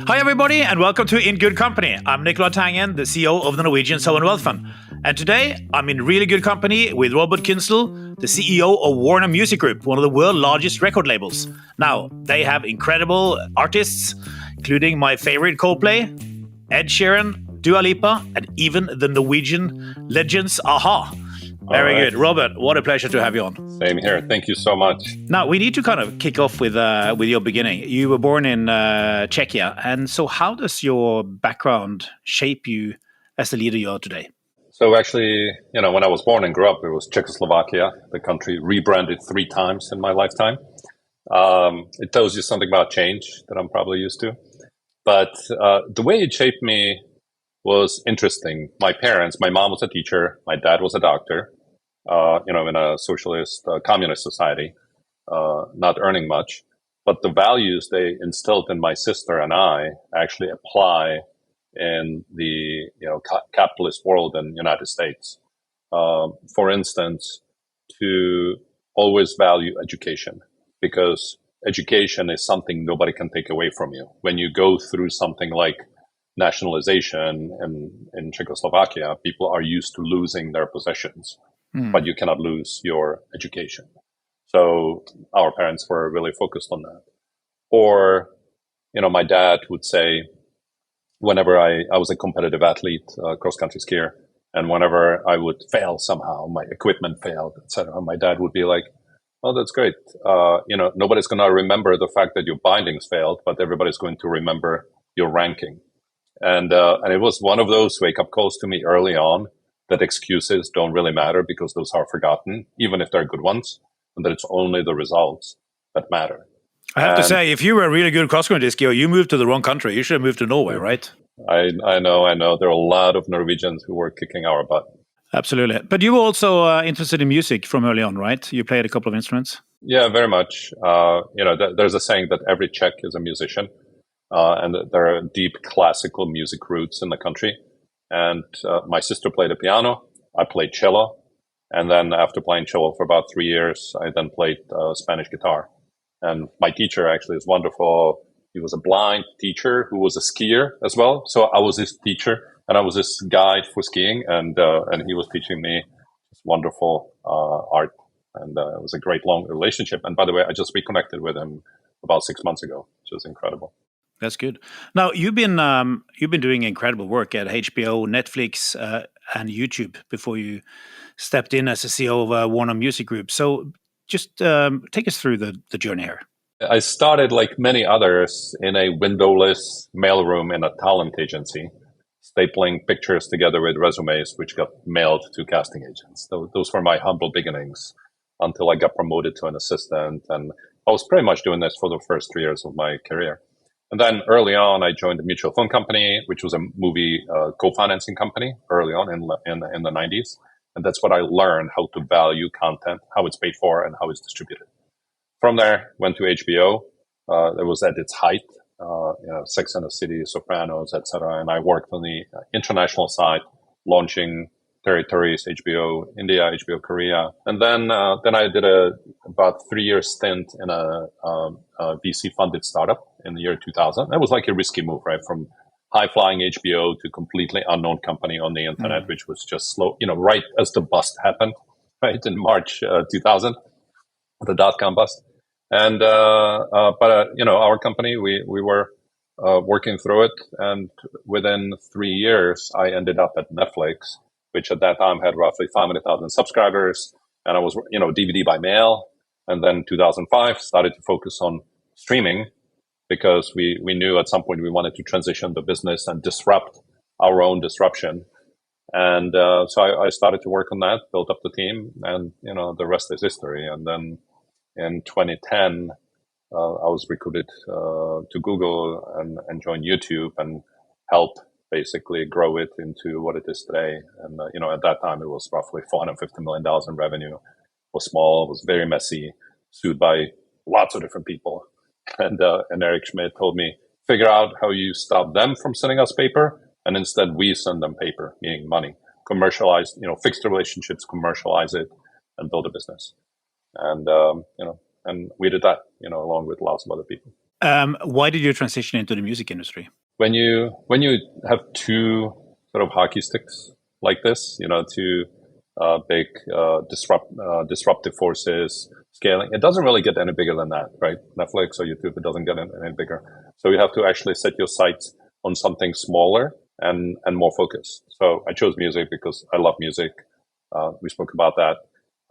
Hi everybody and welcome to In Good Company. I'm Nicolai Tangen, the CEO of the Norwegian Sovereign Wealth Fund. And today I'm in really good company with Robert Kyncl, the CEO of Warner Music Group, one of the world's largest record labels. Now, they have incredible artists, including my favorite Coldplay, Ed Sheeran, Dua Lipa, and even the Norwegian legends Aha. Very good. Robert, what a pleasure to have you on. Same here. Thank you so much. Now, we need to kind of kick off with your beginning. You were born in Czechia. And so how does your background shape you as the leader you are today? So actually, when I was born and grew up, it was Czechoslovakia. The country rebranded 3 times in my lifetime. It tells you something about change that I'm probably used to. But the way it shaped me was interesting. My parents, my mom was a teacher, my dad was a doctor, in a socialist, communist society, not earning much. But the values they instilled in my sister and I actually apply in the capitalist world in the United States. For instance, to always value education, because education is something nobody can take away from you. When you go through something like nationalization in Czechoslovakia, people are used to losing their possessions, but you cannot lose your education. So our parents were really focused on that. Or, my dad would say, whenever I was a competitive athlete, cross-country skier, and whenever I would fail somehow, my equipment failed, etc., my dad would be like, "Oh, that's great. Nobody's going to remember the fact that your bindings failed, but everybody's going to remember your ranking." And it was one of those wake-up calls to me early on that excuses don't really matter because those are forgotten, even if they're good ones, and that it's only the results that matter. I have to say, if you were a really good cross-country skier, you moved to the wrong country. You should have moved to Norway, right? I know. There are a lot of Norwegians who were kicking our butt. Absolutely. But you were also interested in music from early on, right? You played a couple of instruments. Yeah, very much. There's a saying that every Czech is a musician. And there are deep classical music roots in the country. And my sister played the piano, I played cello. And then after playing cello for about 3 years, I then played Spanish guitar. And my teacher actually is wonderful. He was a blind teacher who was a skier as well. So I was his teacher and I was his guide for skiing. And he was teaching me this wonderful art. And it was a great long relationship. And by the way, I just reconnected with him about 6 months ago, which was incredible. That's good. Now you've been doing incredible work at HBO, Netflix, and YouTube before you stepped in as the CEO of Warner Music Group. So just take us through the journey here. I started, like many others, in a windowless mailroom in a talent agency, stapling pictures together with resumes, which got mailed to casting agents. Those were my humble beginnings until I got promoted to an assistant, and I was pretty much doing this for the first 3 years of my career. And then early on, I joined a mutual fund company, which was a movie co-financing company early on in the 90s. And that's what I learned, how to value content, how it's paid for, and how it's distributed. From there, went to HBO. That was at its height, Sex and the City, Sopranos, etc. And I worked on the international side, launching territories, HBO India, HBO Korea. And then I did about 3-year stint in a VC-funded startup in the year 2000. That was like a risky move, right? From high-flying HBO to completely unknown company on the internet, which was just slow, right as the bust happened, right, in March 2000, the dot-com bust. And but our company, we were working through it, and within 3 years, I ended up at Netflix, which at that time had roughly 500,000 subscribers, and I was DVD by mail. And then 2005 started to focus on streaming, because we knew at some point we wanted to transition the business and disrupt our own disruption. And so I started to work on that, built up the team, and the rest is history. And then in 2010, I was recruited to Google and joined YouTube and helped basically grow it into what it is today. And at that time it was roughly $450 million in revenue. It was small, it was very messy, sued by lots of different people. And Eric Schmidt told me, figure out how you stop them from sending us paper, and instead we send them paper, meaning money. Commercialize, fix the relationships, commercialize it, and build a business. And and we did that, along with lots of other people. Why did you transition into the music industry? When you have two sort of hockey sticks like this, two big disruptive forces scaling, it doesn't really get any bigger than that, right? Netflix or YouTube, it doesn't get any bigger. So you have to actually set your sights on something smaller and more focused. So I chose music because I love music. We spoke about that.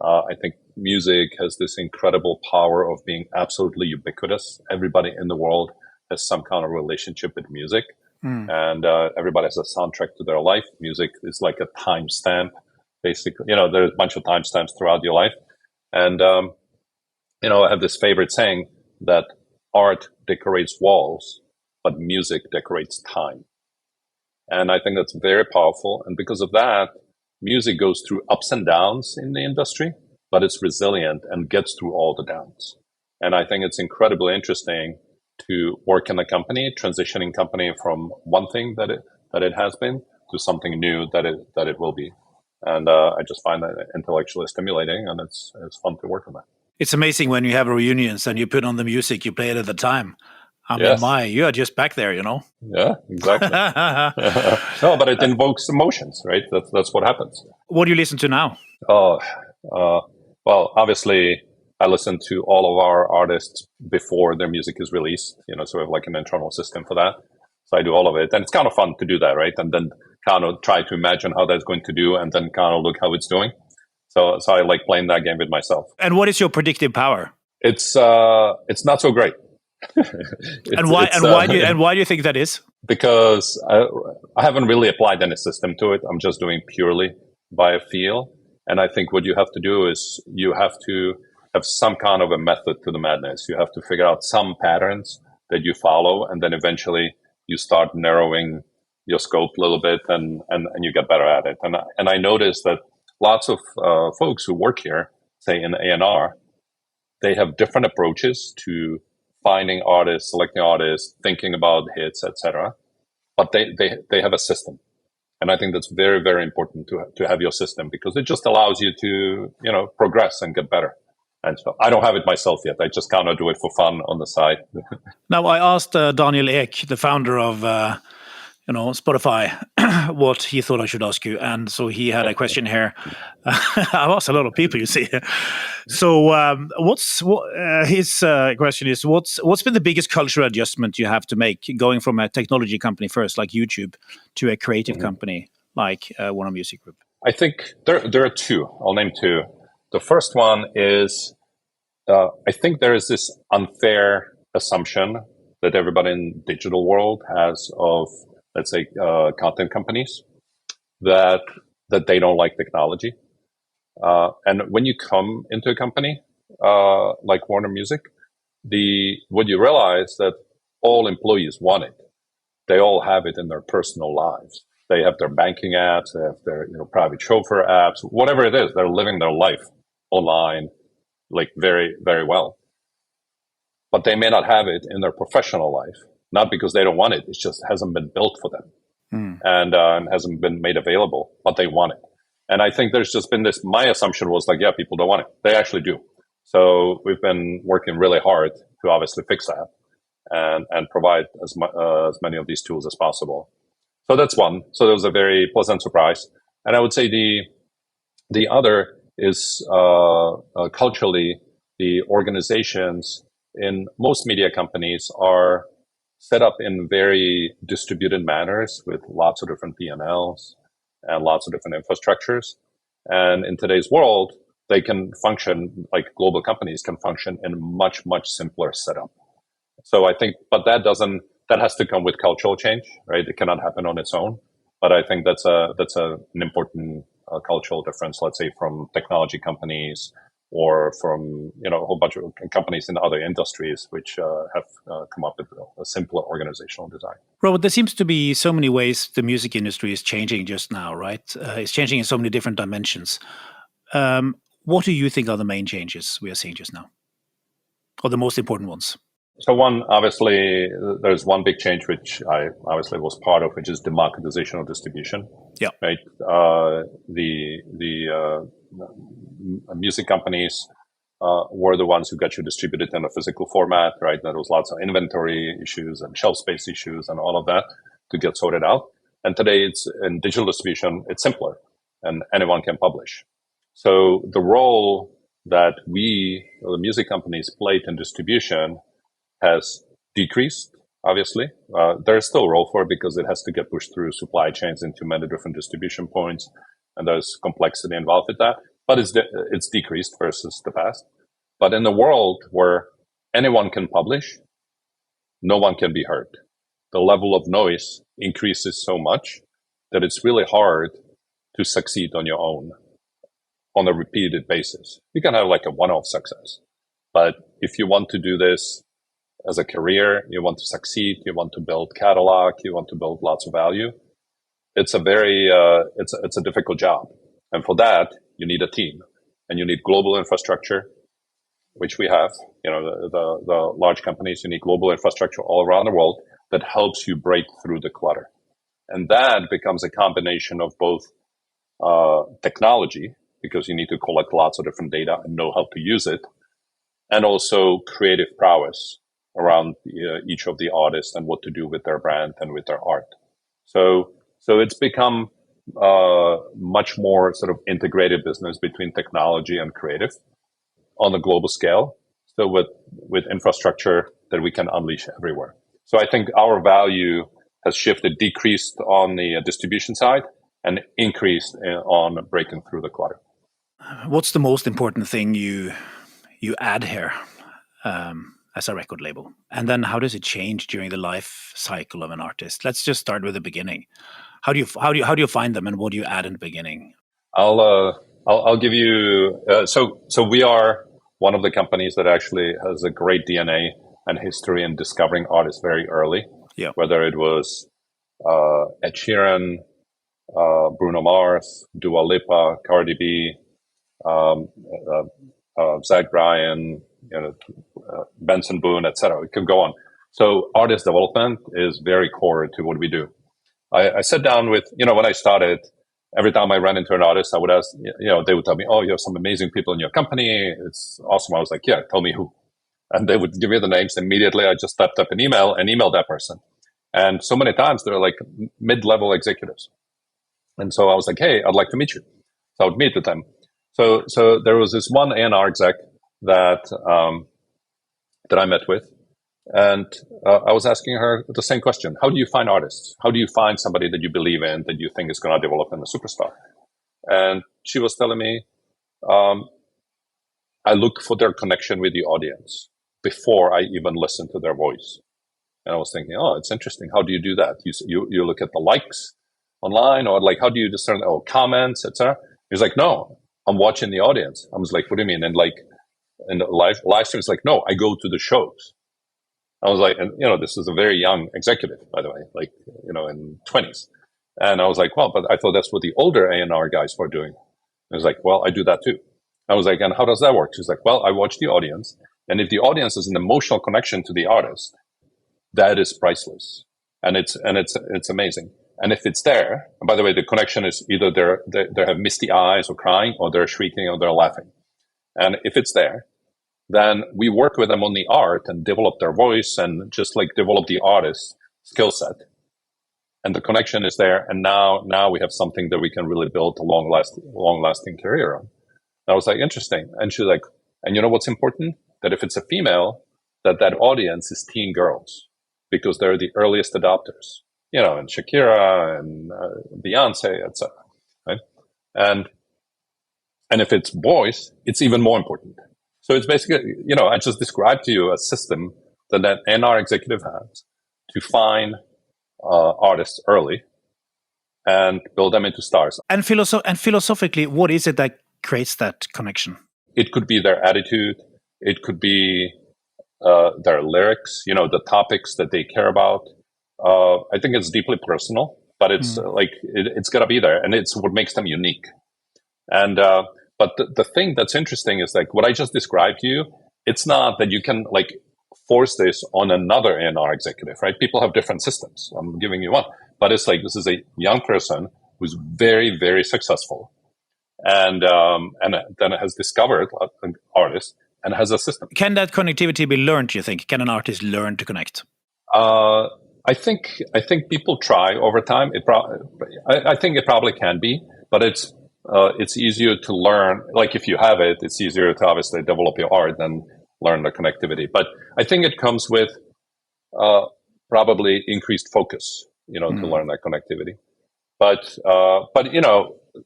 I think music has this incredible power of being absolutely ubiquitous. Everybody in the world has some kind of relationship with music, and everybody has a soundtrack to their life. Music is like a timestamp, basically. There's a bunch of timestamps throughout your life. And, I have this favorite saying that art decorates walls, but music decorates time. And I think that's very powerful. And because of that, music goes through ups and downs in the industry, but it's resilient and gets through all the downs. And I think it's incredibly interesting to work in a company, transitioning company from one thing that it has been to something new that it will be. And I just find that intellectually stimulating, and it's fun to work on that. It's amazing when you have reunions and you put on the music you played at the time. I mean, you are just back there, Yeah, exactly. No, but it invokes emotions, right? That's what happens. What do you listen to now? Well, obviously, I listen to all of our artists before their music is released. So we have like an internal system for that. So I do all of it, and it's kind of fun to do that, right? And then kind of try to imagine how that's going to do, and then kind of look how it's doing. So I like playing that game with myself. And what is your predictive power? It's not so great. And why do you think that is? Because I haven't really applied any system to it. I'm just doing purely by feel. And I think what you have to do is you have to have some kind of a method to the madness. You have to figure out some patterns that you follow, and then eventually you start narrowing your scope a little bit, and you get better at it. And I noticed that lots of folks who work here, say in A&R, they have different approaches to finding artists, selecting artists, thinking about hits, etc. But they have a system. And I think that's very, very important to have your system, because it just allows you to, progress and get better. And so I don't have it myself yet. I just kind of do it for fun on the side. Now, I asked Daniel Ek, the founder of Spotify, what he thought I should ask you. And so he had a question here. I've asked a lot of people, you see. So his question is, what's been the biggest cultural adjustment you have to make going from a technology company first, like YouTube, to a creative company like Warner Music Group? I think there are two. I'll name two. The first one is, I think there is this unfair assumption that everybody in the digital world has of, let's say, content companies, that they don't like technology. And when you come into a company like Warner Music, what you realize that all employees want it. They all have it in their personal lives. They have their banking apps, they have their private chauffeur apps, whatever it is. They're living their life online, like very, very well. But they may not have it in their professional life. Not because they don't want it, it just hasn't been built for them and hasn't been made available, but they want it. And I think there's just been this, my assumption was like, yeah, people don't want it. They actually do. So we've been working really hard to obviously fix that and provide as many of these tools as possible. So that's one. So that was a very pleasant surprise. And I would say the other is culturally, the organizations in most media companies are set up in very distributed manners with lots of different P&Ls and lots of different infrastructures. And in today's world, they can function, like global companies can function in much, much simpler setup. So I think, but that has to come with cultural change, right? It cannot happen on its own. But I think that's an important cultural difference, let's say, from technology companies or from a whole bunch of companies in other industries which have come up with a simpler organizational design. Robert, there seems to be so many ways the music industry is changing just now, right? It's changing in so many different dimensions. What do you think are the main changes we are seeing just now, or the most important ones? So one, obviously, there's one big change which I obviously was part of, which is democratization of distribution. Yeah. Right. The music companies were the ones who got you distributed in a physical format, right? There was lots of inventory issues and shelf space issues and all of that to get sorted out. And today it's in digital distribution, it's simpler and anyone can publish. So the role that we, the music companies, played in distribution has decreased, obviously. There's still a role for it because it has to get pushed through supply chains into many different distribution points, and there's complexity involved with that. But it's decreased versus the past. But in the world where anyone can publish, no one can be heard. The level of noise increases so much that it's really hard to succeed on your own on a repeated basis. You can have like a one-off success. But if you want to do this as a career, you want to succeed, you want to build catalog, you want to build lots of value, it's a very, it's a difficult job. And for that, you need a team and you need global infrastructure, which we have. You know, the large companies, you need global infrastructure all around the world that helps you break through the clutter. And that becomes a combination of both technology, because you need to collect lots of different data and know how to use it, and also creative prowess around each of the artists and what to do with their brand and with their art. So it's become much more sort of integrated business between technology and creative on a global scale, still with infrastructure that we can unleash everywhere. So I think our value has shifted, decreased on the distribution side and increased on breaking through the clutter. What's the most important thing you add here as a record label? And then how does it change during the life cycle of an artist? Let's just start with the beginning. How do you find them, and what do you add in the beginning? I'll give you. So we are one of the companies that actually has a great DNA and history in discovering artists very early. Yeah. Whether it was Ed Sheeran, Bruno Mars, Dua Lipa, Cardi B, Zach Bryan, Benson Boone, etc. We can go on. So artist development is very core to what we do. I sat down with, when I started, every time I ran into an artist, I would ask, they would tell me, oh, you have some amazing people in your company. It's awesome. I was like, yeah, tell me who. And they would give me the names. Immediately, I just typed up an email and emailed that person. And so many times they're like mid-level executives. And so I was like, hey, I'd like to meet you. So I would meet with them. So there was this one A&R exec that I met with. And I was asking her the same question. How do you find artists? How do you find somebody that you believe in, that you think is going to develop into a superstar? And she was telling me, I look for their connection with the audience before I even listen to their voice. And I was thinking, oh, it's interesting. How do you do that? You look at the likes online, or like, how do you discern, comments, etc.? He's like, no, I'm watching the audience. I was like, what do you mean? And like, in the live stream, it's like, no, I go to the shows. I was like, and this is a very young executive, by the way, like, in 20s. And I was like, well, but I thought that's what the older A&R guys were doing. I was like, well, I do that too. I was like, and how does that work? She's like, well, I watch the audience. And if the audience is an emotional connection to the artist, that is priceless. And it's amazing. And if it's there, and by the way, the connection is either they have misty eyes or crying, or they're shrieking, or they're laughing. And if it's there, then we work with them on the art and develop their voice and just like develop the artist's skill set. And the connection is there. And now we have something that we can really build a long lasting career on. And I was like, interesting. And she's like, and you know what's important? That if it's a female, that audience is teen girls, because they're the earliest adopters, and Shakira and Beyonce, etc. Right? And if it's boys, it's even more important. So it's basically, I just described to you a system that NR executive has to find artists early and build them into stars. And philosophically, what is it that creates that connection? It could be their attitude. It could be their lyrics, the topics that they care about. I think it's deeply personal, but it's it's got to be there. And it's what makes them unique. And but the thing that's interesting is like what I just described to you, it's not that you can like force this on another A&R executive, right? People have different systems. I'm giving you one. But it's like this is a young person who's very, very successful and then has discovered an artist, and has a system. Can that connectivity be learned, do you think? Can an artist learn to connect? I think people try over time. I think it probably can be, but it's easier to learn. Like if you have it, it's easier to obviously develop your art than learn the connectivity. But I think it comes with probably increased focus, to learn that connectivity. But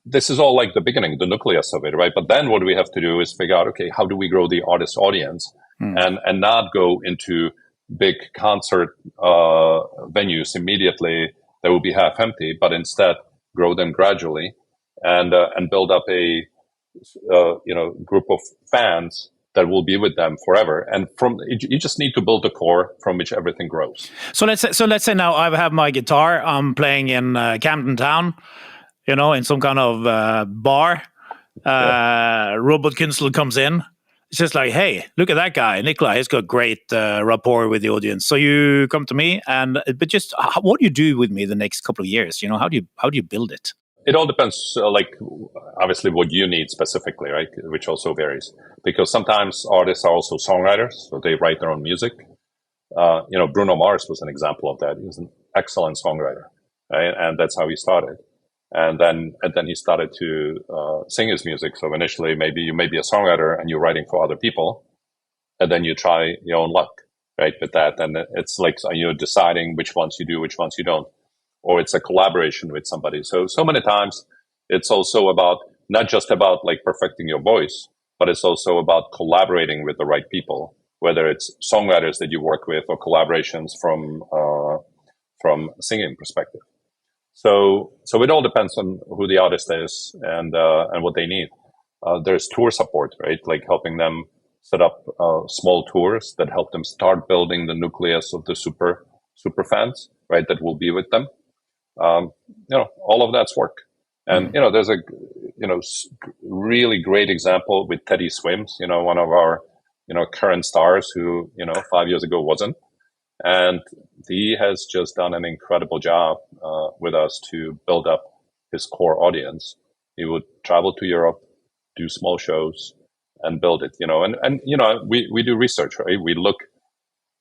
this is all like the beginning, the nucleus of it, right? But then what we have to do is figure out, okay, how do we grow the artist audience and not go into big concert venues immediately that will be half empty, but instead grow them gradually and build up a group of fans that will be with them forever. And you just need to build a core from which everything grows. So let's say now I have my guitar. I'm playing in Camden Town, in some kind of bar. Robert Kyncl comes in. It's just like, hey, look at that guy, Nicolai. He's got great rapport with the audience. So you come to me, but just what do you do with me the next couple of years? How do you build it? It all depends, obviously what you need specifically, right? Which also varies, because sometimes artists are also songwriters, so they write their own music. Bruno Mars was an example of that. He was an excellent songwriter, right? And that's how he started. And then he started to sing his music. So initially, maybe you may be a songwriter and you're writing for other people, and then you try your own luck, right, with that. And it's like you're deciding which ones you do, which ones you don't. Or it's a collaboration with somebody. So many times it's also about not just about like perfecting your voice, but it's also about collaborating with the right people, whether it's songwriters that you work with or collaborations from singing perspective. So it all depends on who the artist is and what they need. There's tour support, right? Like helping them set up small tours that help them start building the nucleus of the super fans, right? That will be with them. All of that's work. And, there's a, really great example with Teddy Swims, one of our, current stars who, 5 years ago wasn't. And he has just done an incredible job with us to build up his core audience. He would travel to Europe, do small shows and build it, and we do research, right? We look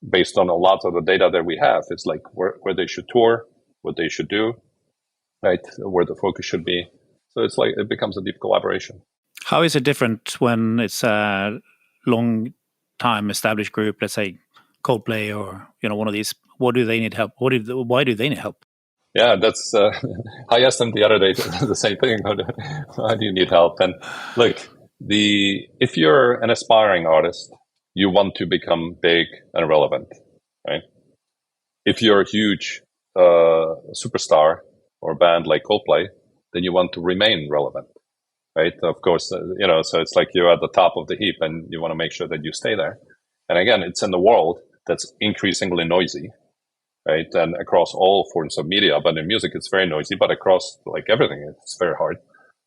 based on a lot of the data that we have. It's like where they should tour, what they should do, right? Where the focus should be. So it's like it becomes a deep collaboration. How is it different when it's a long time established group, let's say Coldplay or one of these? What do they need help? Why do they need help? Yeah, that's I asked them the other day the same thing. Why do you need help? And look, if you're an aspiring artist, you want to become big and relevant, right? If you're a huge superstar or band like Coldplay, then you want to remain relevant, right? Of course, so it's like you're at the top of the heap and you want to make sure that you stay there. And again, it's in the world that's increasingly noisy, right? And across all forms of media, but in music, it's very noisy, but across like everything, it's very hard.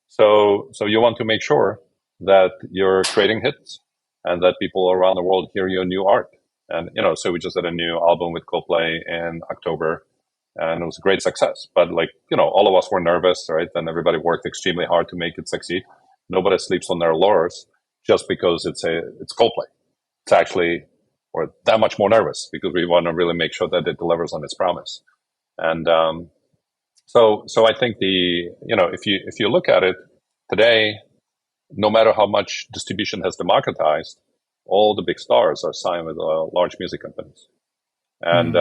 So you want to make sure that you're creating hits and that people around the world hear your new art. And, so we just did a new album with Coldplay in October, and it was a great success. But all of us were nervous, right? And everybody worked extremely hard to make it succeed. Nobody sleeps on their laurels just because it's Coldplay. It's actually, we're that much more nervous because we want to really make sure that it delivers on its promise. And so I think if you look at it today, no matter how much distribution has democratized, all the big stars are signed with large music companies, and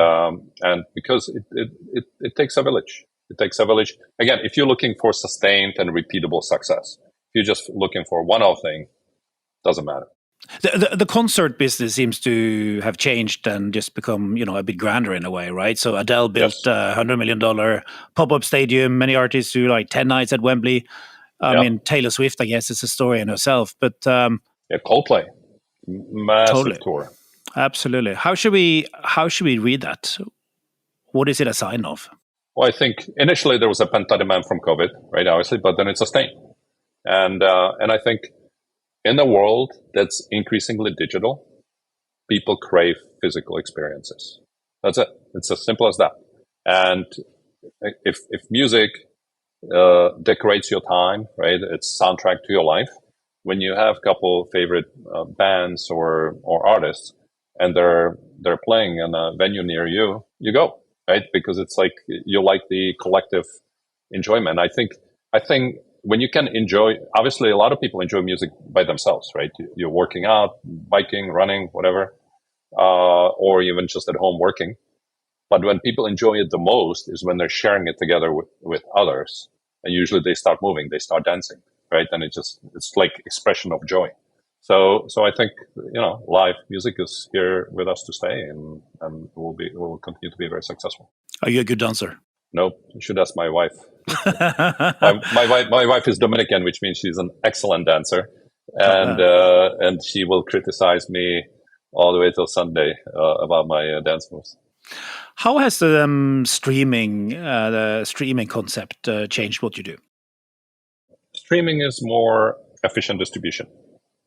because it takes a village. It takes a village. Again, if you're looking for sustained and repeatable success, if you're just looking for one-off thing, doesn't matter. The concert business seems to have changed and just become, a bit grander in a way, right? So Adele built a $100 million pop-up stadium. Many artists do like 10 nights at Wembley. I mean, Taylor Swift, I guess, is a story in herself. But Coldplay, massive tour. Absolutely. How should we read that? What is it a sign of? Well, I think initially there was a pent-up demand from COVID, right? Obviously, but then it's sustained, and I think in a world that's increasingly digital, people crave physical experiences. That's it. It's as simple as that. And if music decorates your time, right? It's soundtrack to your life, when you have a couple favorite bands or artists, and they're playing in a venue near you, you go, right? Because it's like you like the collective enjoyment. I think when you can enjoy, obviously a lot of people enjoy music by themselves, right? You're working out, biking, running, whatever, or even just at home working. But when people enjoy it the most is when they're sharing it together with others. And usually they start moving, they start dancing, right? And it's like expression of joy. So I think, live music is here with us to stay, and will continue to be very successful. Are you a good dancer? Nope. You should ask my wife. my wife is Dominican, which means she's an excellent dancer, and she will criticize me all the way till Sunday about my dance moves. How has the streaming concept changed what you do? Streaming is more efficient distribution,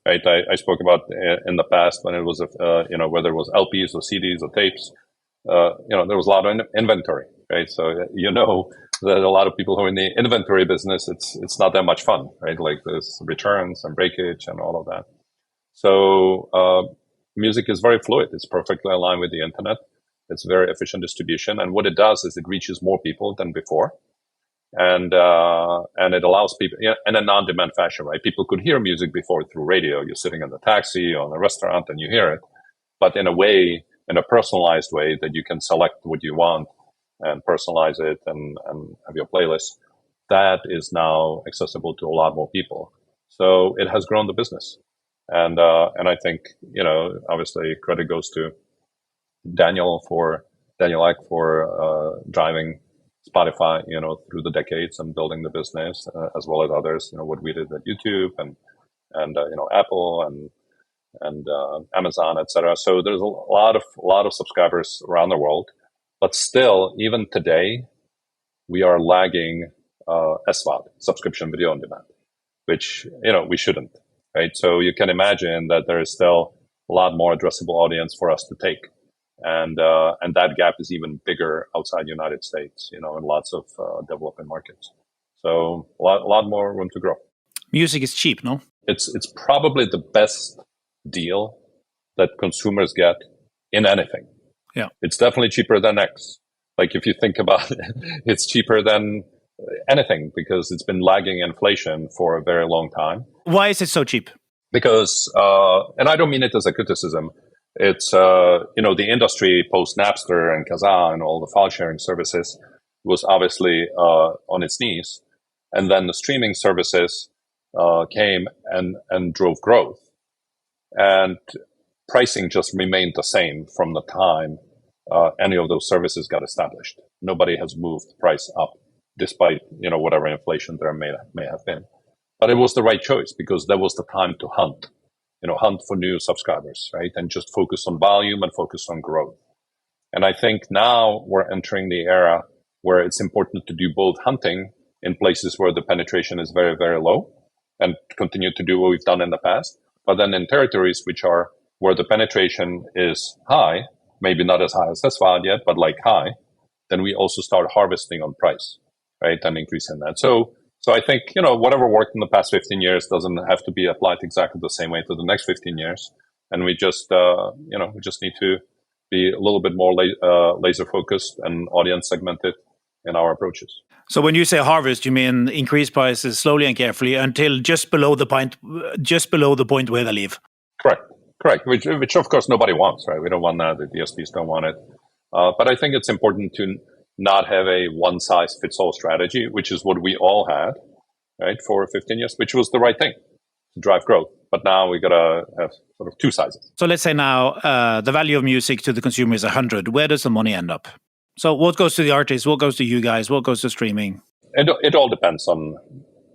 right? I spoke about in the past when it was, whether it was LPs or CDs or tapes, there was a lot of inventory, right? So that a lot of people who are in the inventory business, it's not that much fun, right? Like there's returns and breakage and all of that. So music is very fluid. It's perfectly aligned with the internet. It's very efficient distribution, and what it does is it reaches more people than before, and it allows people in a non-demand fashion, right? People could hear music before through radio. You're sitting in the taxi or in a restaurant and you hear it, but in a personalized way that you can select what you want and personalize it and have your playlist. That is now accessible to a lot more people. So it has grown the business, and I think obviously credit goes to Daniel Ek for driving Spotify, through the decades and building the business, as well as others. What we did at YouTube and Apple and Amazon, etc. So there's a lot of subscribers around the world, but still, even today, we are lagging SVOD, subscription video on demand, which we shouldn't, right? So you can imagine that there is still a lot more addressable audience for us to take. And that gap is even bigger outside the United States, in lots of developing markets. So a lot more room to grow. Music is cheap, no? It's probably the best deal that consumers get in anything. Yeah, it's definitely cheaper than X. Like if you think about it, it's cheaper than anything because it's been lagging inflation for a very long time. Why is it so cheap? Because, and I don't mean it as a criticism. It's, the industry post Napster and Kazaa and all the file sharing services was obviously on its knees. And then the streaming services came and drove growth. And pricing just remained the same from the time any of those services got established. Nobody has moved price up, despite, whatever inflation there may have been. But it was the right choice because that was the time to hunt. Hunt for new subscribers, right? And just focus on volume and focus on growth. And I think now we're entering the era where it's important to do both hunting in places where the penetration is very, very low and continue to do what we've done in the past. But then in territories where the penetration is high, maybe not as high as SVOD yet, but like high, then we also start harvesting on price, right? And increasing that. So I think, whatever worked in the past 15 years doesn't have to be applied exactly the same way to the next 15 years. And we just, we just need to be a little bit more laser focused and audience segmented in our approaches. So when you say harvest, you mean increase prices slowly and carefully until just below the point where they leave? Correct. Which of course nobody wants, right? We don't want that. The DSPs don't want it. But I think it's important to not have a one-size-fits-all strategy, which is what we all had, right, for 15 years, which was the right thing to drive growth. But now we got to have sort of two sizes. So let's say now the value of music to the consumer is 100. Where does the money end up? So what goes to the artist? What goes to you guys? What goes to streaming? It all depends on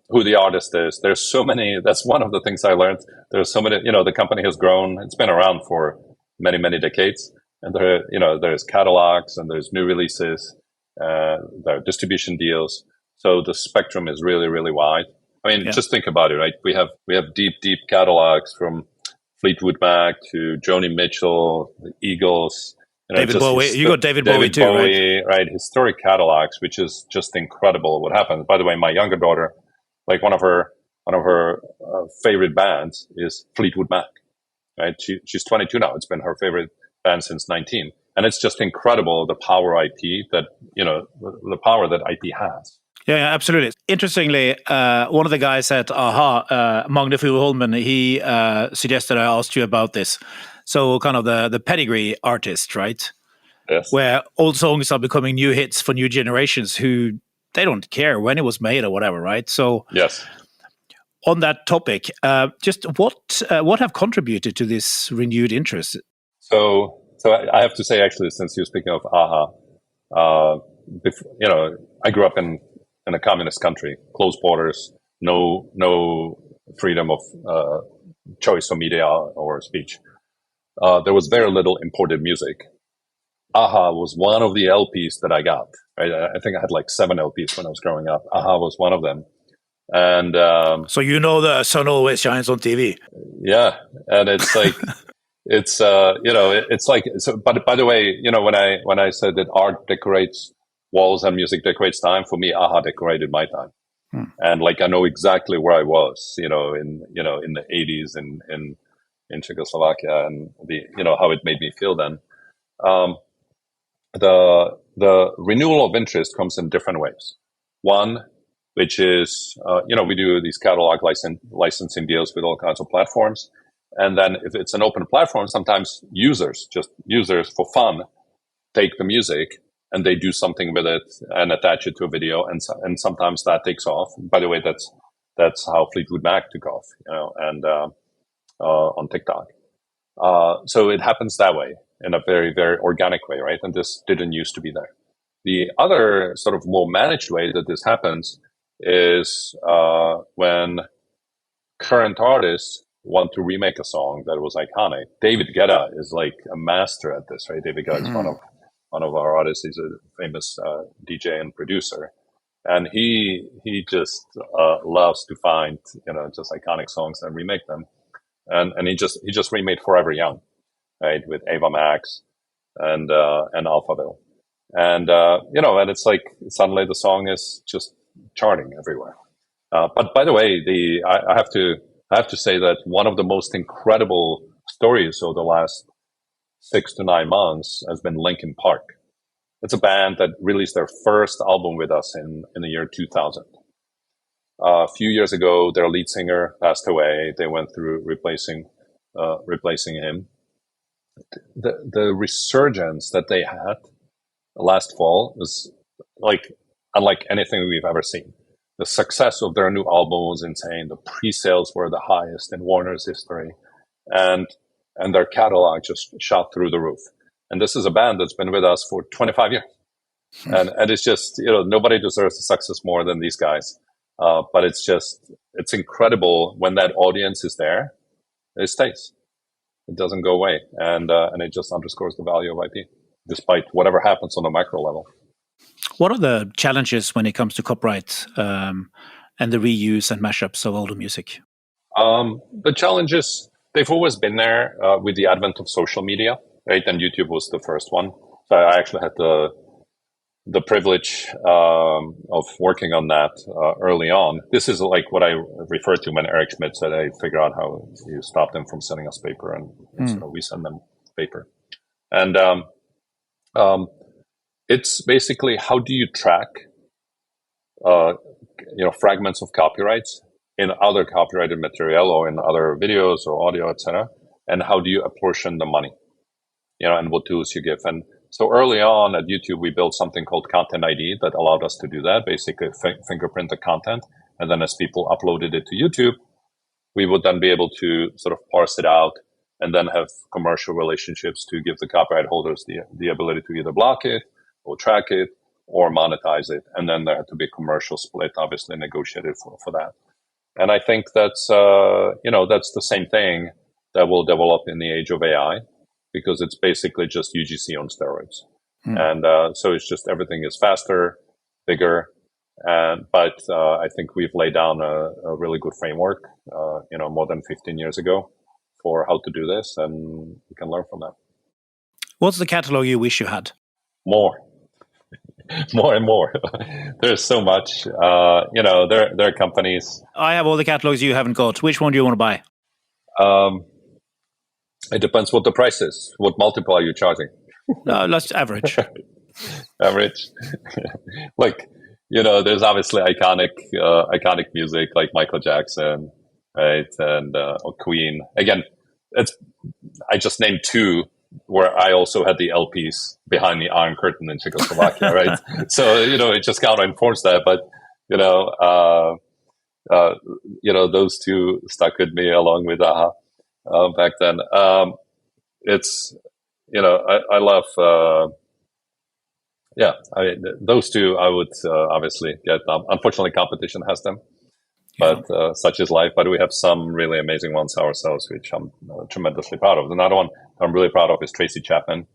who the artist is. There's so many. That's one of the things I learned. There's so many. The company has grown. It's been around for many, many decades. And there's catalogs and there's new releases. There are distribution deals. So the spectrum is really, really wide. I mean, just think about it, right? We have deep, deep catalogs from Fleetwood Mac to Joni Mitchell, the Eagles. David Bowie. You got David Bowie too, right? Historic catalogs, which is just incredible what happens. By the way, my younger daughter, like one of her favorite bands is Fleetwood Mac. Right? She's 22 now. It's been her favorite band since 19, and it's just incredible the power IP that the power that IP has. Yeah, absolutely. Interestingly, one of the guys at AHA, Magne Furuholmen, he suggested I asked you about this. So kind of the pedigree artist, right? Yes. Where old songs are becoming new hits for new generations who they don't care when it was made or whatever, right? So yes. On that topic, just what have contributed to this renewed interest? So I have to say, actually, since you're speaking of AHA, I grew up in a communist country, closed borders, no freedom of choice of media or speech. There was very little imported music. AHA was one of the LPs that I got. Right? I think I had like 7 LPs when I was growing up. AHA was one of them. And so the sun always shines on TV. Yeah, and it's like it's it's like. So, but by the way, when I said that art decorates walls and music decorates time, for me, AHA decorated my time. And like I know exactly where I was, in the 80s in Czechoslovakia, and how it made me feel then. The renewal of interest comes in different ways. One, which is, we do these catalog licensing deals with all kinds of platforms. And then if it's an open platform, sometimes users for fun, take the music and they do something with it and attach it to a video. And sometimes that takes off. By the way, that's how Fleetwood Mac took off, and on TikTok. So it happens that way in a very, very organic way, right? And this didn't used to be there. The other sort of more managed way that this happens is when current artists want to remake a song that was iconic. David Guetta is like a master at this, right? David Guetta is one of our artists. He's a famous DJ and producer, and he just loves to find just iconic songs and remake them. And he just remade Forever Young, right, with Ava Max and Alphaville. And and it's like suddenly the song is just charting everywhere. But by the way, I have to say that one of the most incredible stories of the last 6 to 9 months has been Linkin Park. It's a band that released their first album with us in the year 2000. A few years ago, their lead singer passed away. They went through replacing him. The resurgence that they had last fall was like unlike anything we've ever seen. The success of their new album was insane. The pre-sales were the highest in Warner's history, and their catalog just shot through the roof. And this is a band that's been with us for 25 years, and it's just nobody deserves the success more than these guys. But it's incredible when that audience is there, it stays. It doesn't go away, and it just underscores the value of IP, despite whatever happens on the macro level. What are the challenges when it comes to copyright and the reuse and mashups of older music? The challenges, they've always been there with the advent of social media, right? And YouTube was the first one. So I actually had the privilege of working on that early on. This is like what I referred to when Eric Schmidt said, "Hey, figure out how you stop them from sending us paper," and we send them paper. And it's basically how do you track, fragments of copyrights in other copyrighted material or in other videos or audio, etc. And how do you apportion the money, and what tools you give. And so early on at YouTube, we built something called Content ID that allowed us to do that, basically fingerprint the content. And then as people uploaded it to YouTube, we would then be able to sort of parse it out and then have commercial relationships to give the copyright holders the ability to either block it or track it or monetize it. And then there had to be a commercial split, obviously negotiated for that. And I think that's the same thing that will develop in the age of AI, because it's basically just UGC on steroids. And so it's just everything is faster, bigger. But I think we've laid down a really good framework, more than 15 years ago for how to do this, and we can learn from that. What's the catalog you wish you had? More. more and more. There's so much. There are companies. I have all the catalogs you haven't got. Which one do you want to buy? It depends what the price is. What multiple are you charging? No, let's average. Average. There's obviously iconic music like Michael Jackson, right, and or Queen. Again, I just named two where I also had the LPs behind the Iron Curtain in Czechoslovakia, right? So it just kind of informs that. But those two stuck with me along with AHA back then. I love. Those two I would obviously get. Unfortunately, competition has them, but such is life. But we have some really amazing ones ourselves, which I'm tremendously proud of. Another one I'm really proud of is Tracy Chapman.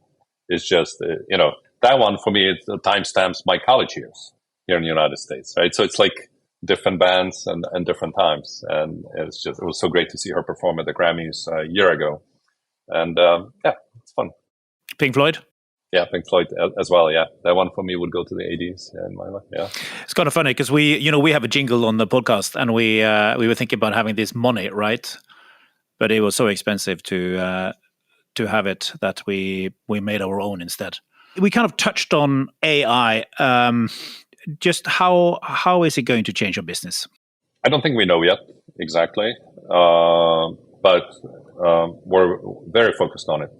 It's just, that one for me, it timestamps my college years here in the United States, right? So it's like different bands and different times. And it was so great to see her perform at the Grammys a year ago. And it's fun. Pink Floyd? Yeah, Pink Floyd as well. Yeah, that one for me would go to the 80s. In my life. Yeah, it's kind of funny because we have a jingle on the podcast, and we were thinking about having this money, right? But it was so expensive to have it that we made our own instead. We kind of touched on AI. Just how is it going to change your business? I don't think we know yet exactly, but we're very focused on it.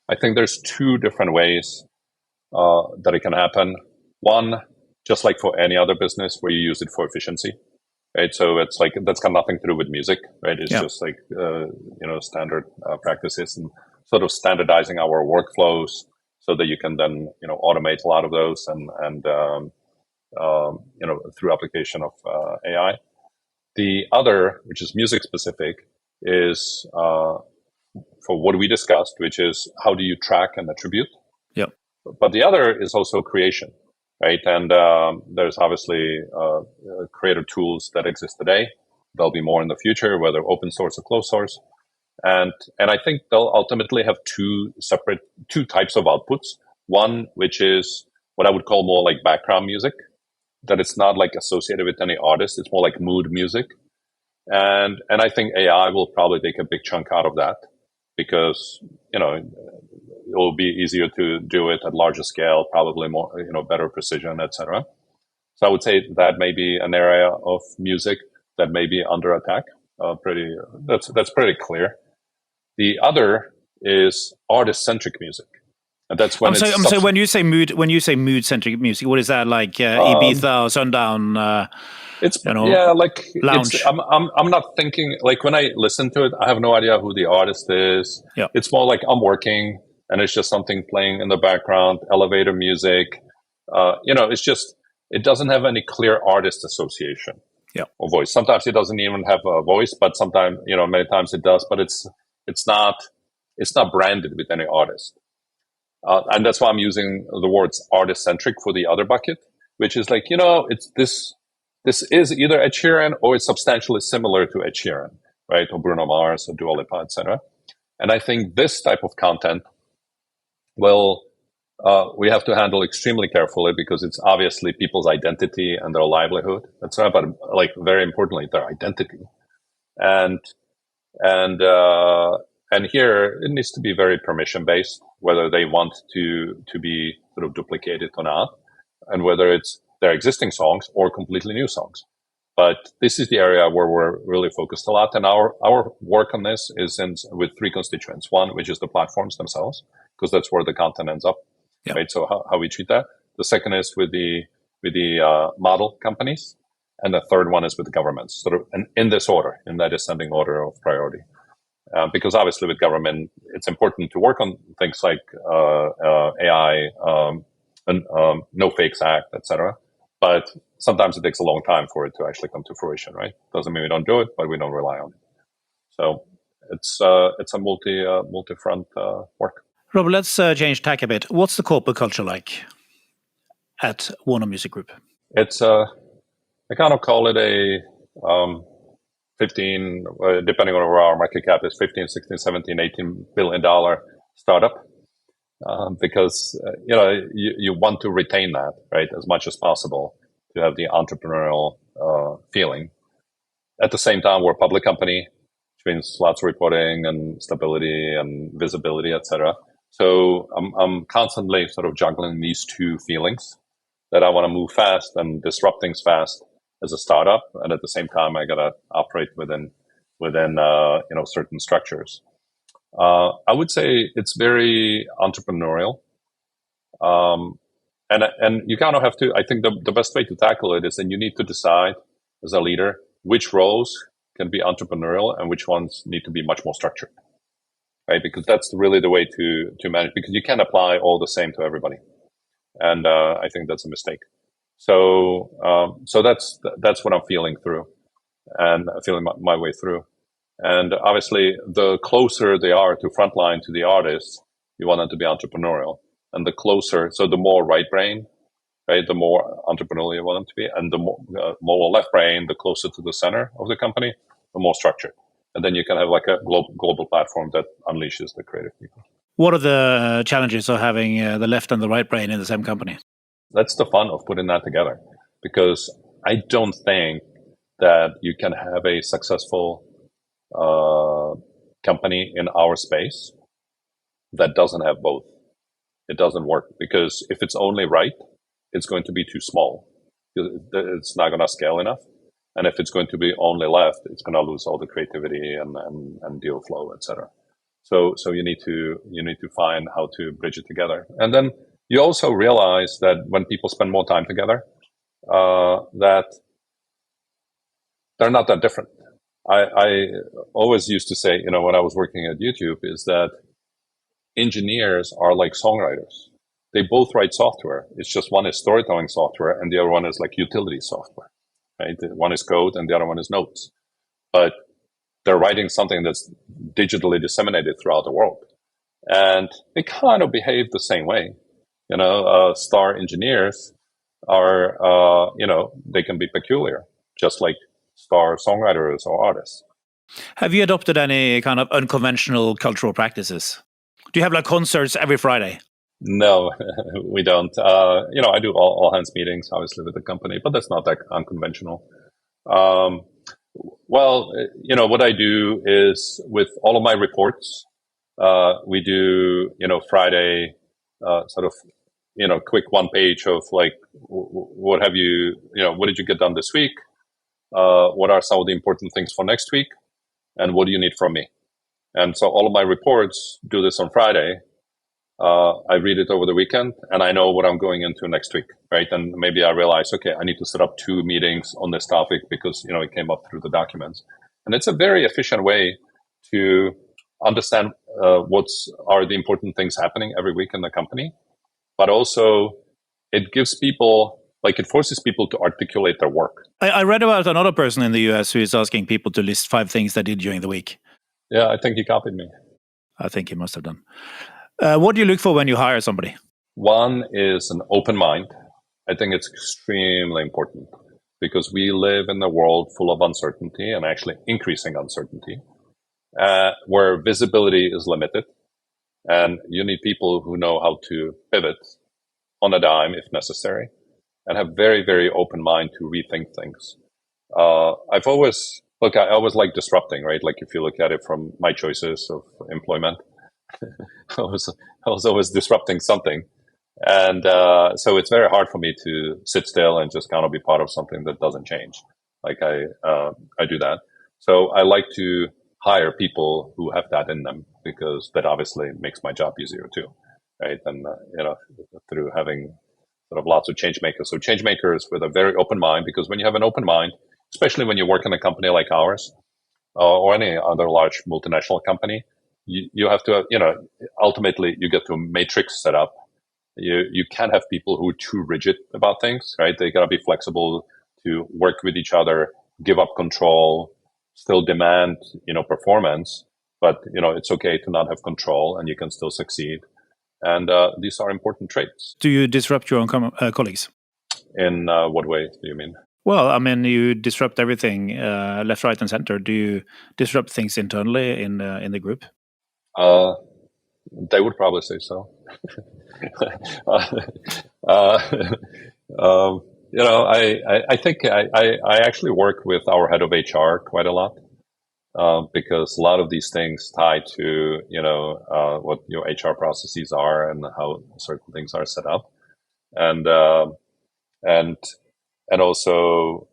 I think there's two different ways that it can happen. One, just like for any other business where you use it for efficiency, right? So it's like, that's got nothing to do with music, right? It's just like, standard practices and sort of standardizing our workflows so that you can then, automate a lot of those and through application of AI. The other, which is music specific, is for what we discussed, which is how do you track and attribute? Yep. But the other is also creation, right? And there's obviously creator tools that exist today. There'll be more in the future, whether open source or closed source. And I think they'll ultimately have two types of outputs. One, which is what I would call more like background music, that it's not like associated with any artist. It's more like mood music. And I think AI will probably take a big chunk out of that, because, it will be easier to do it at larger scale, probably more, better precision, etc. So I would say that may be an area of music that may be under attack. That's pretty clear. The other is artist-centric music, and that's when so when you say mood-centric music, what is that, like Ibiza or Sundown? Lounge. I'm not thinking, like, when I listen to it, I have no idea who the artist is. Yeah. It's more like I'm working and it's just something playing in the background, elevator music. It's just, it doesn't have any clear artist association or voice. Sometimes it doesn't even have a voice, but sometimes, many times it does, but it's not branded with any artist. And that's why I'm using the words artist-centric for the other bucket, which is like, it's this is either Ed Sheeran or it's substantially similar to Ed Sheeran, right? Or Bruno Mars or Dua Lipa, etc. And I think this type of content we have to handle extremely carefully, because it's obviously people's identity and their livelihood, etc. But like, very importantly, their identity. And here it needs to be very permission based, whether they want to be sort of duplicated or not, and whether it's their existing songs or completely new songs. But this is the area where we're really focused a lot. And our work on this is with three constituents. One, which is the platforms themselves, because that's where the content ends up. Yep. Right? So how we treat that. The second is with the model companies. And the third one is with the governments, sort of in this order, in that ascending order of priority. Because obviously with government, it's important to work on things like AI, and No Fakes Act, etc. But sometimes it takes a long time for it to actually come to fruition, right? Doesn't mean we don't do it, but we don't rely on it. So it's a multi-front work. Robert, let's change tack a bit. What's the corporate culture like at Warner Music Group? It's I kind of call it a 15, depending on where our market cap is, 15, 16, 17, $18 billion startup. because you want to retain that, right, as much as possible, to have the entrepreneurial feeling. At the same time, we're a public company, which means lots of reporting and stability and visibility, etc. So I'm constantly sort of juggling these two feelings, that I want to move fast and disrupt things fast as a startup, and at the same time, I gotta operate within certain structures. I would say it's very entrepreneurial, and you kind of have to. I think the best way to tackle it is that you need to decide as a leader which roles can be entrepreneurial and which ones need to be much more structured, right? Because that's really the way to manage. Because you can't apply all the same to everybody, and I think that's a mistake. So that's what I'm feeling through, and feeling my way through. And obviously, the closer they are to frontline, to the artists, you want them to be entrepreneurial. And the closer, so the more right brain, right, the more entrepreneurial you want them to be. And the more left brain, the closer to the center of the company, the more structured. And then you can have like a global platform that unleashes the creative people. What are the challenges of having the left and the right brain in the same company? That's the fun of putting that together. Because I don't think that you can have a successful company in our space that doesn't have both. It doesn't work, because if it's only right, it's going to be too small. It's not going to scale enough. And if it's going to be only left, it's going to lose all the creativity and deal flow, etc. So you need to find how to bridge it together. And then you also realize that when people spend more time together, that they're not that different. I always used to say, when I was working at YouTube, is that engineers are like songwriters. They both write software. It's just one is storytelling software and the other one is like utility software, right? One is code and the other one is notes. But they're writing something that's digitally disseminated throughout the world. And they kind of behave the same way. Star engineers are, they can be peculiar, just like star songwriters or artists. Have you adopted any kind of unconventional cultural practices? Do you have like concerts every Friday? No, we don't. I do all hands meetings, obviously, with the company, but that's not that unconventional. What I do is with all of my reports, we do, Friday, quick one page of like, what did you get done this week? What are some of the important things for next week? And what do you need from me? And so all of my reports do this on Friday. I read it over the weekend and I know what I'm going into next week, right? And maybe I realize, okay, I need to set up 2 meetings on this topic because, it came up through the documents. And it's a very efficient way to understand what are the important things happening every week in the company. But also it gives people, it forces people to articulate their work. I read about another person in the US who is asking people to list 5 things they did during the week. Yeah, I think he copied me. I think he must have done. What do you look for when you hire somebody? One is an open mind. I think it's extremely important because we live in a world full of uncertainty and actually increasing uncertainty, where visibility is limited. And you need people who know how to pivot on a dime if necessary and have very, very open mind to rethink things. I always like disrupting, right? Like if you look at it from my choices of employment, I was always disrupting something. And so it's very hard for me to sit still and just kind of be part of something that doesn't change. Like I do that. So I like to hire people who have that in them because that obviously makes my job easier too, right? And, through having sort of lots of change makers. So change makers with a very open mind, because when you have an open mind, especially when you work in a company like ours or any other large multinational company, you have to, ultimately you get to a matrix set up. You can't have people who are too rigid about things, right? They gotta be flexible to work with each other, give up control, still demand, performance, but, it's okay to not have control and you can still succeed. And these are important traits. Do you disrupt your own colleagues? In what way do you mean? Well, I mean, you disrupt everything, left, right, and center. Do you disrupt things internally in the group? They would probably say so. I think I actually work with our head of HR quite a lot, because a lot of these things tie to, what your HR processes are and how certain things are set up. And, and, and also,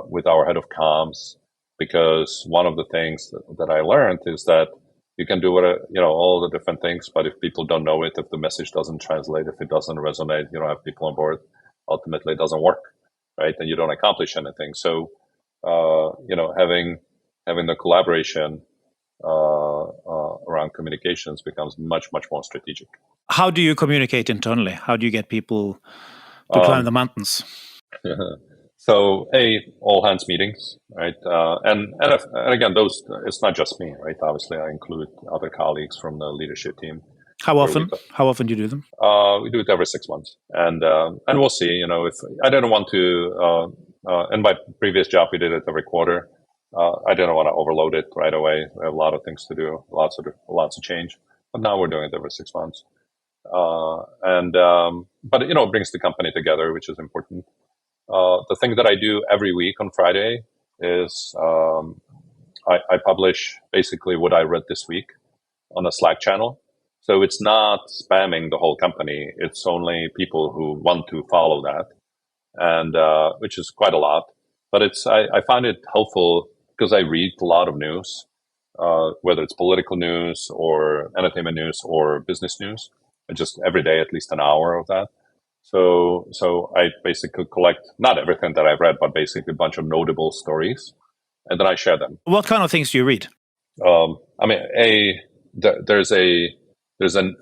with our head of comms, because one of the things that I learned is that you can do all the different things, but if people don't know it, if the message doesn't translate, if it doesn't resonate, you don't have people on board, ultimately it doesn't work, right? And you don't accomplish anything. So, having the collaboration around communications becomes much, much more strategic. How do you communicate internally? How do you get people to climb the mountains? So, all hands meetings, right? And again, those, it's not just me, right? Obviously, I include other colleagues from the leadership team. How often? How often do you do them? We do it every 6 months, and we'll see. If I didn't want to, in my previous job, we did it every quarter. I didn't want to overload it right away. We have a lot of things to do, lots of change. But now we're doing it every 6 months, but it brings the company together, which is important. The thing that I do every week on Friday is I publish basically what I read this week on a Slack channel. So it's not spamming the whole company. It's only people who want to follow that, and which is quite a lot. But I find it helpful because I read a lot of news, whether it's political news or entertainment news or business news, just every day, at least an hour of that. So I basically collect not everything that I've read, but basically a bunch of notable stories, and then I share them. What kind of things do you read? There's an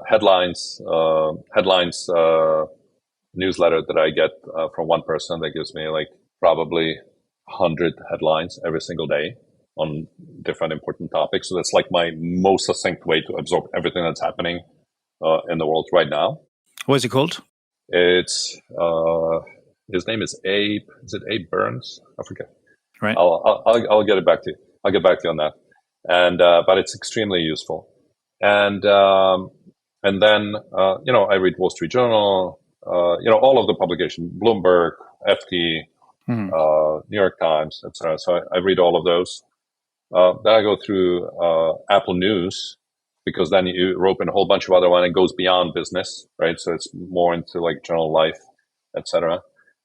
headlines newsletter that I get from one person that gives me like probably 100 headlines every single day on different important topics. So that's like my most succinct way to absorb everything that's happening in the world right now. What is it called? It's his name is Abe. Is it Abe Burns? I forget. Right. I'll get it back to you. I'll get back to you on that. And but it's extremely useful. And then I read Wall Street Journal. All of the publication, Bloomberg, FT, New York Times, etc. So I read all of those. Then I go through Apple News, because then you rope in a whole bunch of other one. It goes beyond business, right? So it's more into like general life, etc.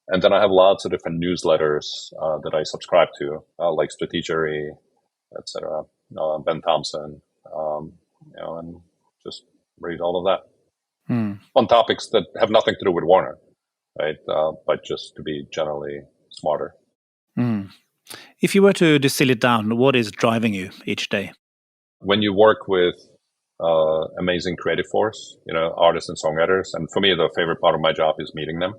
And then I have lots of different newsletters that I subscribe to, like Strategery, etc. Ben Thompson, and just read all of that on topics that have nothing to do with Warner, right? But just to be generally smarter. If you were to distill it down, what is driving you each day? When you work with amazing creative force, artists and songwriters, and for me, the favorite part of my job is meeting them.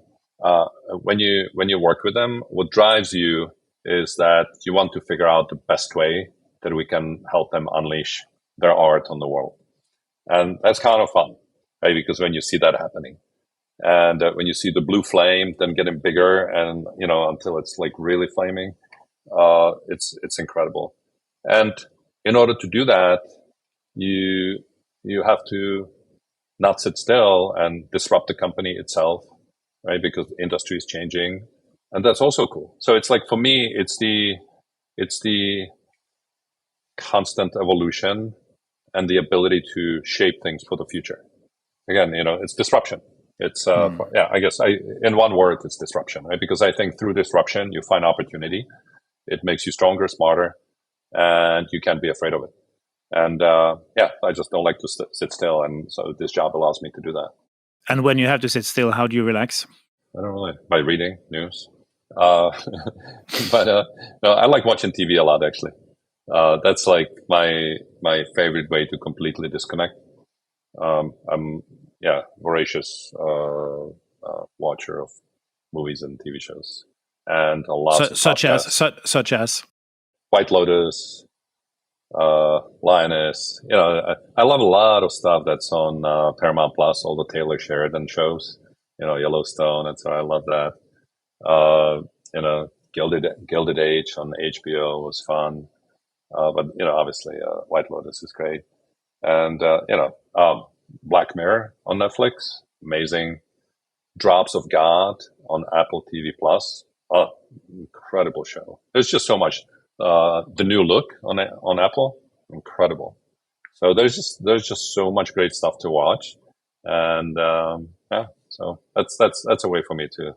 When you work with them, what drives you is that you want to figure out the best way that we can help them unleash their art on the world. And that's kind of fun, right? Because when you see that happening, and when you see the blue flame then getting bigger and, until it's like really flaming, it's incredible. And in order to do that, you have to not sit still and disrupt the company itself, right? Because the industry is changing, and that's also cool. So it's like, for me, it's the constant evolution and the ability to shape things for the future. Again, it's disruption. It's I guess in one word, it's disruption, right? Because I think through disruption, you find opportunity. It makes you stronger, smarter, and you can't be afraid of it. And I just don't like to sit still, and so this job allows me to do that. And when you have to sit still, how do you relax? I don't really, by reading news. But no, I like watching TV a lot, actually. That's like my favorite way to completely disconnect. I'm voracious watcher of movies and TV shows, and a lot such as White Lotus, Lioness. I love a lot of stuff that's on Paramount Plus. All the Taylor Sheridan shows, Yellowstone, and so I love that. Gilded Age on HBO was fun, but obviously White Lotus is great, and Black Mirror on Netflix, amazing. Drops of God on Apple TV Plus, incredible show. There's just so much. The New Look on Apple, incredible. So there's just so much great stuff to watch, and yeah, so that's a way for me to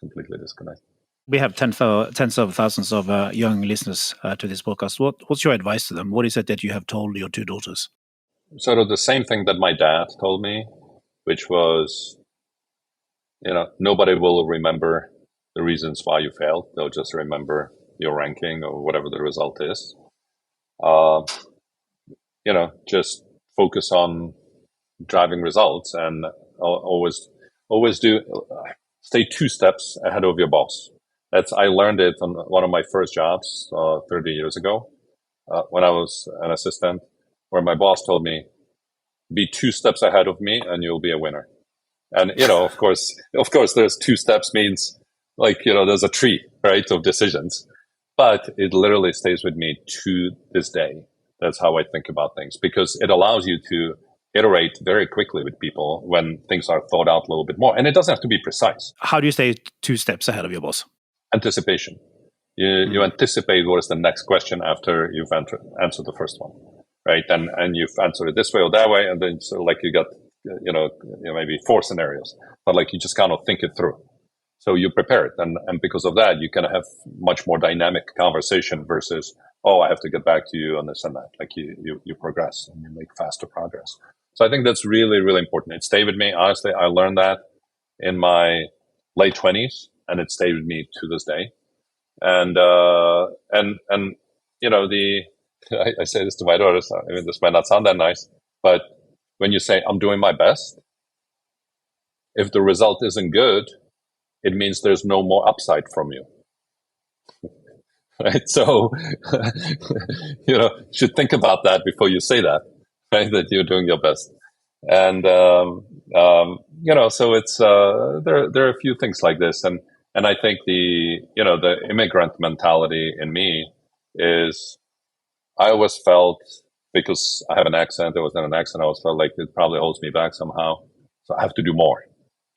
completely disconnect. We have tens of thousands of young listeners to this podcast. What's your advice to them? What is it that you have told your two daughters? Sort of the same thing that my dad told me, which was, nobody will remember the reasons why you failed. They'll just remember your ranking or whatever the result is. Just focus on driving results, and always stay 2 steps ahead of your boss. I learned it on one of my first jobs 30 years ago when I was an assistant, where my boss told me, be 2 steps ahead of me and you'll be a winner. And, of course, there's 2 steps means there's a tree, right, of decisions. But it literally stays with me to this day. That's how I think about things, because it allows you to iterate very quickly with people when things are thought out a little bit more. And it doesn't have to be precise. How do you stay 2 steps ahead of your boss? Anticipation. You anticipate what is the next question after you've answered the first one, right? And you've answered it this way or that way, and then you got maybe 4 scenarios, but you just kind of think it through. So you prepare it, and because of that, you can have much more dynamic conversation versus, I have to get back to you on this and that. You progress and you make faster progress. So I think that's really, really important. It stayed with me. Honestly, I learned that in my late 20s, and it stayed with me to this day. And I say this to my daughters. I mean, this might not sound that nice, but when you say, I'm doing my best, if the result isn't good, it means there's no more upside from you. Right? So, you should think about that before you say that, right? That you're doing your best. And, so it's, there are a few things like this. And I think the immigrant mentality in me is, I always felt, because I have an accent, I always felt like it probably holds me back somehow. So I have to do more.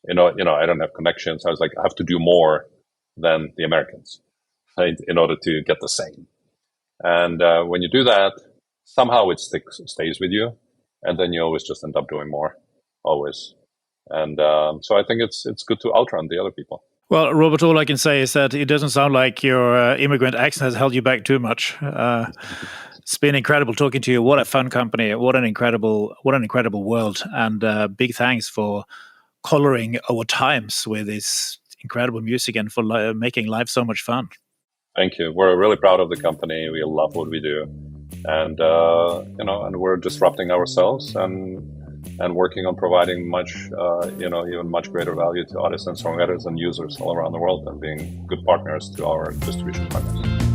I don't have connections. I was like, I have to do more than the Americans, right, in order to get the same. And when you do that, somehow it stays with you, and then you always just end up doing more, always. And so I think it's good to outrun the other people. Well, Robert, all I can say is that it doesn't sound like your immigrant accent has held you back too much. It's been incredible talking to you. What a fun company! What an incredible world! And big thanks for coloring our times with this incredible music and for making life so much fun. Thank you. We're really proud of the company. We love what we do, and and we're disrupting ourselves and working on providing even much greater value to artists and songwriters and users all around the world, and being good partners to our distribution partners.